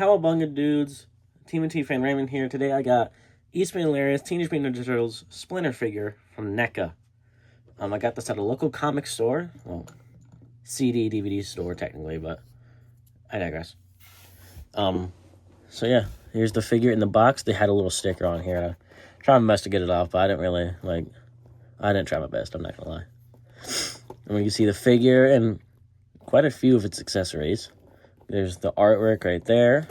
Cowabunga dudes, Tmnt fan Raymond here. Today I got Eastman Hilarious Teenage Mutant Ninja Turtles Splinter figure from Neca. I got this at a local comic store. Well, CD, DVD store technically, but I digress. So yeah, here's the figure in the box. They had a little sticker on here. I tried my best to get it off, but I didn't try my best, I'm not gonna lie. And you can see the figure and quite a few of its accessories. There's the artwork right there,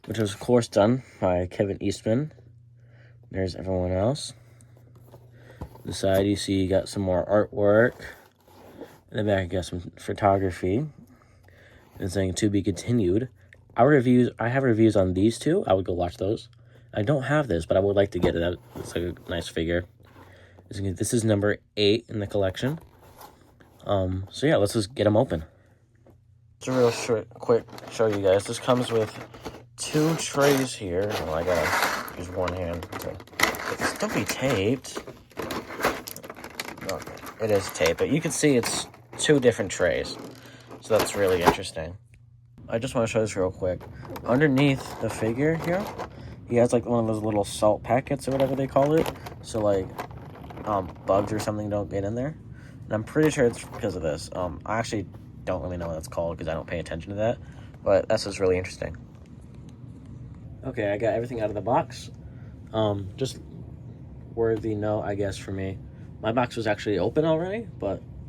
which was of course done by Kevin Eastman. There's everyone else. The side you see you got some more artwork. In the back you got some photography. And saying to be continued. I have reviews on these two. I would go watch those. I don't have this, but I would like to get it. It's like a nice figure. This is number 8 in the collection. So yeah, let's just get them open. Just a real quick show you guys. This comes with 2 trays here. Oh, I gotta use one hand to get this. Don't be taped. Okay, it is taped, but you can see it's 2 different trays. So that's really interesting. I just want to show this real quick. Underneath the figure here, he has like one of those little salt packets or whatever they call it. So like bugs or something don't get in there. And I'm pretty sure it's because of this. I actually don't really know what that's called because I don't pay attention to that. But that's just really interesting. Okay, I got everything out of the box. Just worthy note, I guess, for me. My box was actually open already,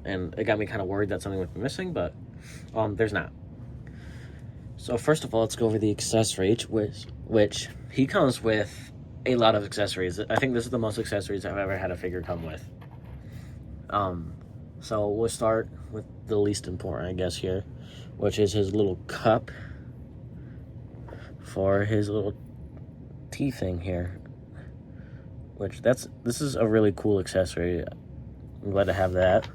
and it got me kind of worried that something would be missing, but there's not. So first of all, let's go over the accessories, which he comes with a lot of accessories. I think this is the most accessories I've ever had a figure come with. So we'll start with the least important, I guess, here, which is his little cup for his little tea thing here. This is a really cool accessory. I'm glad to have that.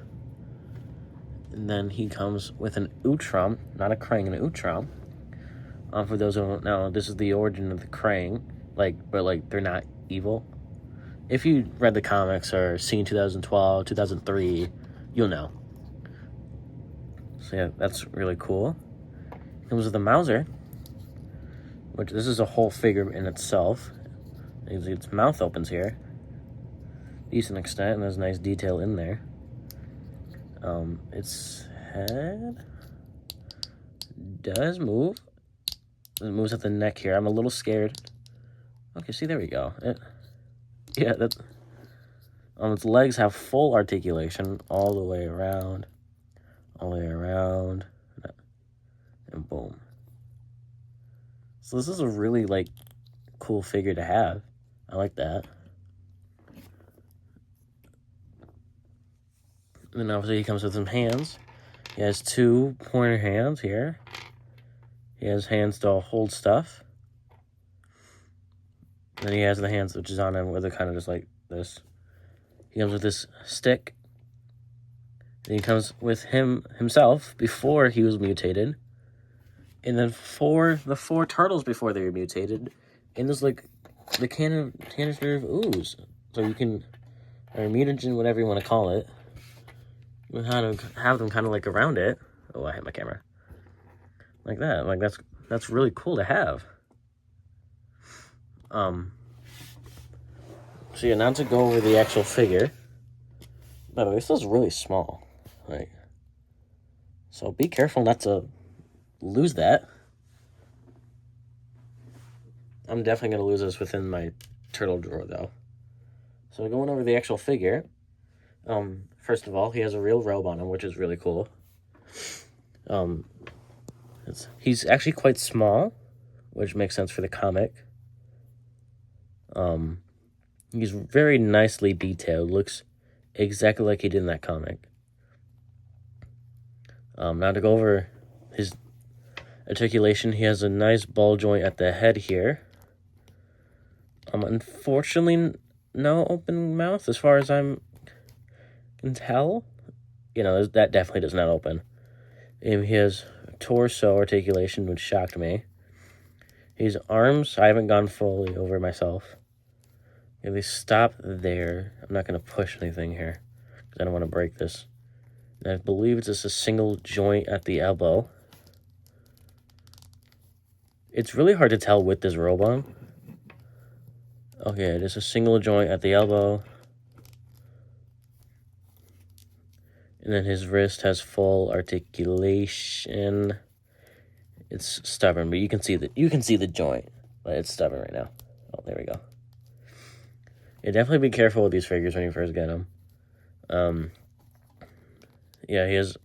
And then he comes with an Utrom, not a Krang, an Utrom. For those who don't know, this is the origin of the Krang, but they're not evil. If you read the comics or seen 2012, 2003, you'll know. So yeah, that's really cool. It comes with the Mauser, which this is a whole figure in itself. Its mouth opens here. Decent extent, and there's nice detail in there. Its head does move. It moves at the neck here. I'm a little scared. Okay, see, there we go. Its legs have full articulation all the way around, and boom. So this is a really cool figure to have. I like that. And then obviously he comes with some hands. He has 2 pointer hands here. He has hands to hold stuff. Then he has the hands which is on him where they're kind of just like this. He comes with this stick. And he comes with himself before he was mutated. And then the 4 turtles before they were mutated. And there's the canister of ooze. So you can, or mutagen, whatever you want to call it. You have them kind of around it. Oh, I hit my camera. Like that. That's really cool to have. So yeah, now to go over the actual figure. By the way, this is really small. So be careful not to lose that. I'm definitely going to lose this within my turtle drawer, though. So going over the actual figure. First of all, he has a real robe on him, which is really cool. He's actually quite small, which makes sense for the comic. He's very nicely detailed. Looks exactly like he did in that comic. Now to go over his articulation, he has a nice ball joint at the head here. Unfortunately, no open mouth as far as I can tell. That definitely does not open. He has torso articulation, which shocked me. His arms, I haven't gone fully over myself. They stop there. I'm not going to push anything here because I don't want to break this. And I believe it's just a single joint at the elbow. It's really hard to tell with this robe on. Okay, there's a single joint at the elbow. And then his wrist has full articulation. It's stubborn, but you can see the joint, but it's stubborn right now. Oh, there we go. Yeah, definitely be careful with these figures when you first get them. Yeah, he has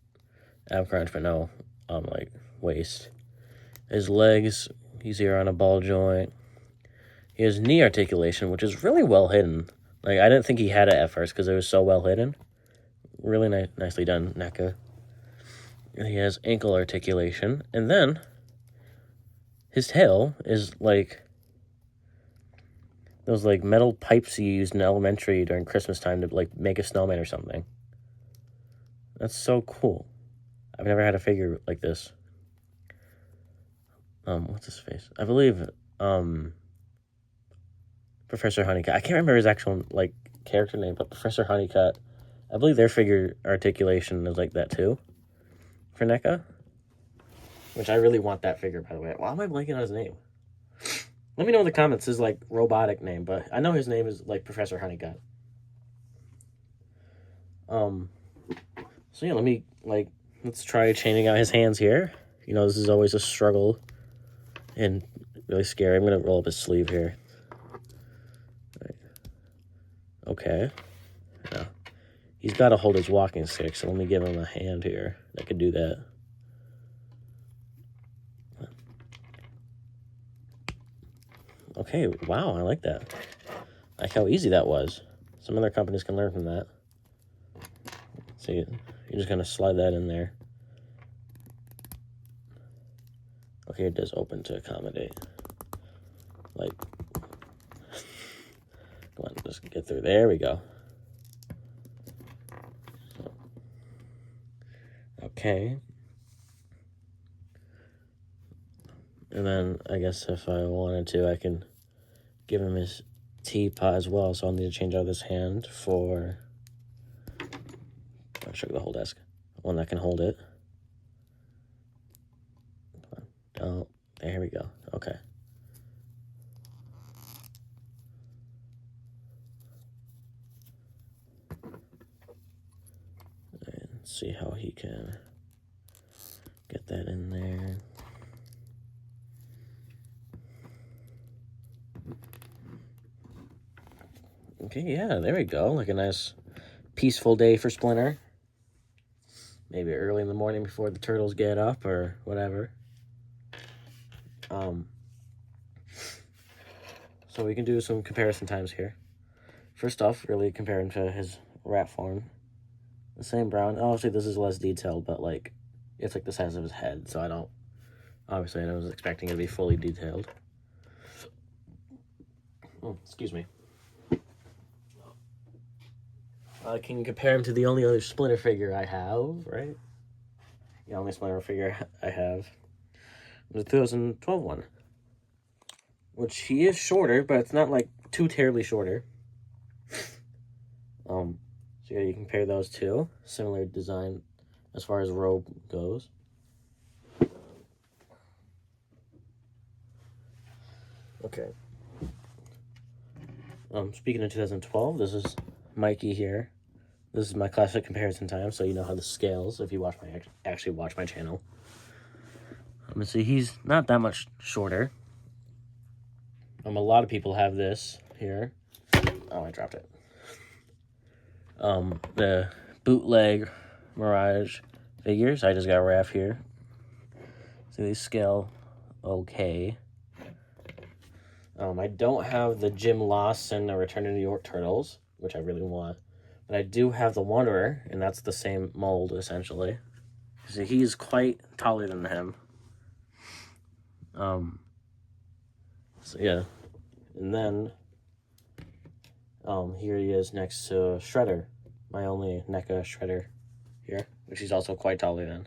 ab crunch, but no, like waist. His legs, he's here on a ball joint. He has knee articulation, which is really well hidden. Like, I didn't think he had it at first because it was so well hidden. Really nicely done, Neca. And he has ankle articulation. And then his tail is like those like metal pipes you used in elementary during Christmas time to like make a snowman or something. That's so cool. I've never had a figure like this. What's his face? I believe Professor Honeycutt. I can't remember his actual like character name, but Professor Honeycutt. I believe their figure articulation is like that too. For Neca. Which I really want that figure, by the way. Why am I blanking on his name? Let me know in the comments his like robotic name, but I know his name is like Professor Honeycutt. So yeah, let's try chaining out his hands here. You know, this is always a struggle and really scary. I'm gonna roll up his sleeve here. Right. Okay. Yeah. He's got to hold his walking stick, so let me give him a hand here that could do that. Okay, wow, I like that. I like how easy that was. Some other companies can learn from that. See, you're just going to slide that in there. Okay, it does open to accommodate. Like, come on, just get through. There we go. Okay. And then I guess if I wanted to, I can give him his teapot as well. So I'll need to change out this hand for, I'll show you the whole desk. One that can hold it. Oh, there we go. Okay. And see how he can get that in there. Okay, yeah, there we go. Like a nice peaceful day for Splinter. Maybe early in the morning before the turtles get up or whatever. So we can do some comparison times here. First off, really compare him to his rat form. The same brown. Obviously, this is less detailed, but like, it's like the size of his head, so obviously I was expecting it to be fully detailed. Oh, excuse me. I can compare him to the only other Splinter figure I have, right? The only Splinter figure I have. The 2012 one. Which he is shorter, but it's not like too terribly shorter. So yeah, you compare those two. Similar design as far as robe goes. Okay. Speaking of 2012, this is Mikey here. This is my classic comparison time, so you know how this scales if you actually watch my channel. See, he's not that much shorter. A lot of people have this here. Oh, I dropped it. The bootleg Mirage figures. I just got Raph here. So they scale okay. I don't have the Jim Loss and the Return to New York Turtles, which I really want. But I do have the Wanderer, and that's the same mold, essentially. So he's quite taller than him. So yeah. And then, here he is next to Shredder. My only Neca Shredder here, which he's also quite taller than.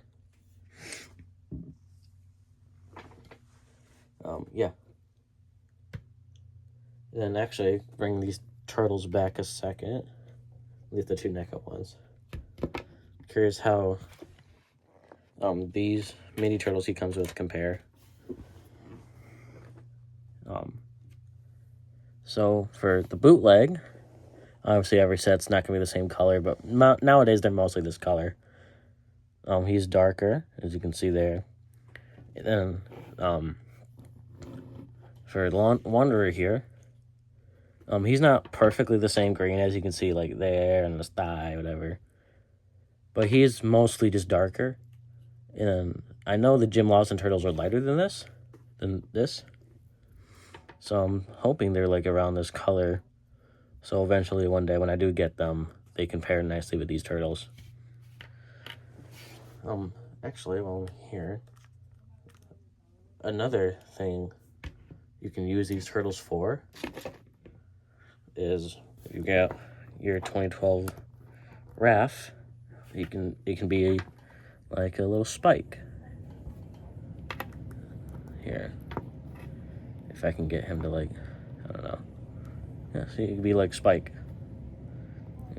Yeah. And then actually, bring these turtles back a second. Leave the two Neca ones. Curious how these mini turtles he comes with compare. So for the bootleg, obviously every set's not going to be the same color, but nowadays they're mostly this color. He's darker, as you can see there. And then for Wanderer here, he's not perfectly the same green as you can see, like there and the thigh, whatever. But he's mostly just darker. And I know the Jim Lawson turtles are lighter than this. So I'm hoping they're like around this color. So eventually one day when I do get them, they can pair nicely with these turtles. Actually, while I'm here, another thing you can use these turtles for is if you get your 2012 Raph, it can be like a little Spike. Here, if I can get him to, like, I don't know. Yeah, so he can be like Spike.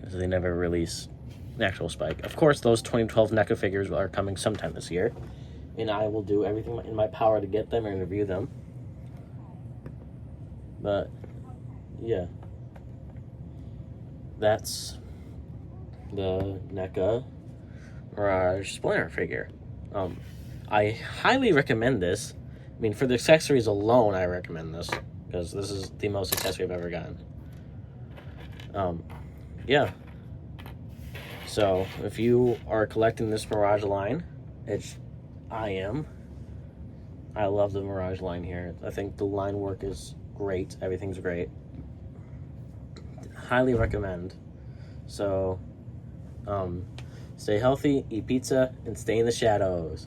So they never release an actual Spike. Of course, those 2012 NECA figures are coming sometime this year, and I will do everything in my power to get them and review them. But yeah, that's the NECA Mirage Splinter figure. I highly recommend this. I mean, for the accessories alone, I recommend this, because this is the most accessory I've ever gotten. Yeah. So, if you are collecting this Mirage line, which I am, I love the Mirage line here. I think the line work is great. Everything's great. Highly recommend. So, stay healthy, eat pizza, and stay in the shadows.